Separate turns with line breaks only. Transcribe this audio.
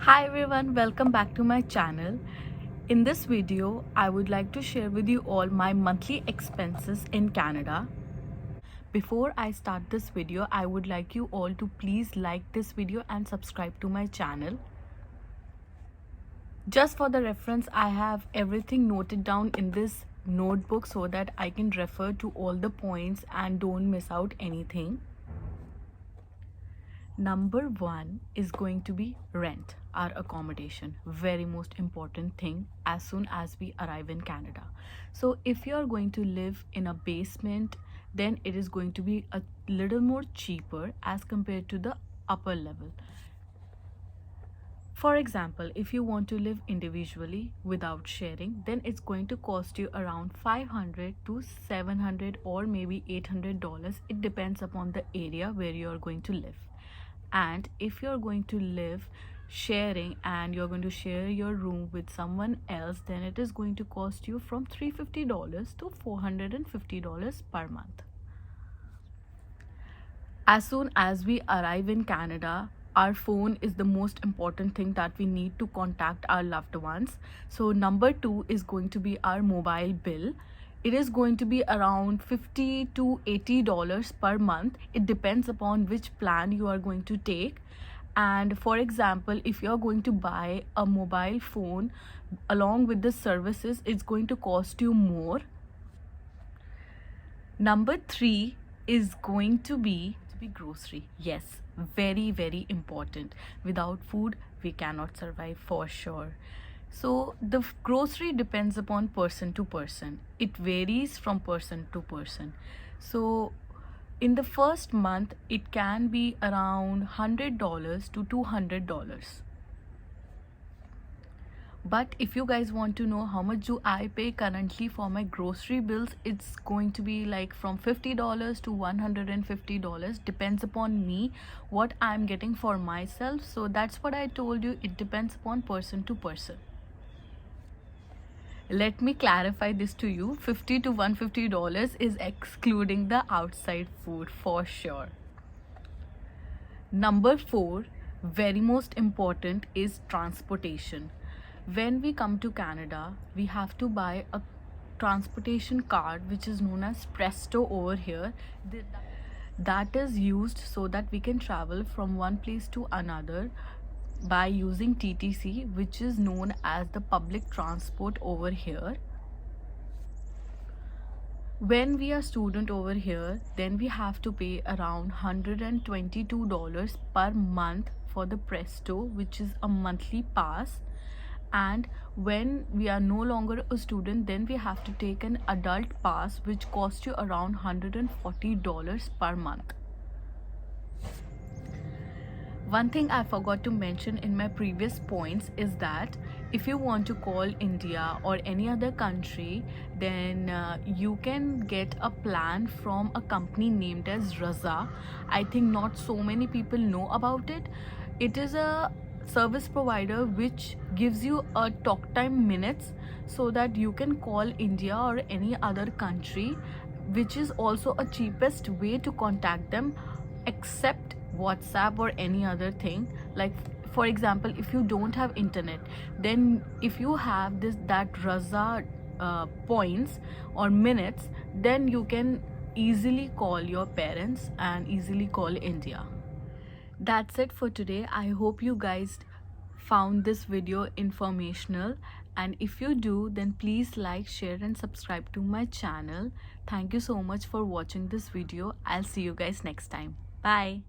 Hi everyone, welcome back to my channel. In this video, I would like to share with you all my monthly expenses in Canada. Before I start this video, I would like you all to please like this video and subscribe to my channel. Just for the reference, I have everything noted down in this notebook so that I can refer to all the points and don't miss out anything. Number one is going to be rent, our accommodation. Very most important thing as soon as we arrive in Canada. So if you're going to live in a basement, then it is going to be a little more cheaper as compared to the upper level. For example, if you want to live individually without sharing, then it's going to cost you around $500 to $700 or maybe $800. It depends upon the area where you are going to live. And if you're going to live sharing and you're going to share your room with someone else, then it is going to cost you from $350 to $450 per month. As soon as we arrive in Canada, our phone is the most important thing that we need to contact our loved ones. So number two is going to be our mobile bill. It is going to be around $50 to $80 per month. It depends upon which plan you are going to take. And for example, if you're going to buy a mobile phone along with the services, it's going to cost you more. Number three is going to be grocery. Yes, very important. Without food, we cannot survive for sure. So the grocery depends upon person to person. It varies from person to person. So in the first month, it can be around $100 to $200. But if you guys want to know how much do I pay currently for my grocery bills, it's going to be like from $50 to $150. Depends upon me what I'm getting for myself. So that's what I told you, it depends upon person to person. Let me clarify this to you. $50 to $150 is excluding the outside food for sure. Number four, very most important, is transportation. When we come to Canada, we have to buy a transportation card which is known as Presto over here. That is used so that we can travel from one place to another by using TTC, which is known as the public transport over here. When we are student over here, then we have to pay around $122 per month for the Presto, which is a monthly pass. And when we are no longer a student, then we have to take an adult pass, which costs you around $140 per month. One thing I forgot to mention in my previous points is that if you want to call India or any other country, then you can get a plan from a company named as Raza. I think not so many people know about it. It is a service provider which gives you a talk time minutes so that you can call India or any other country, which is also a cheapest way to contact them except WhatsApp or any other thing. Like for example, if you don't have internet, then if you have that Raza points or minutes, then you can easily call your parents and easily call India. That's it for today. I hope you guys found this video informational, and if you do, then please like, share and subscribe to my channel. Thank you so much for watching this video. I'll see you guys next time. Bye.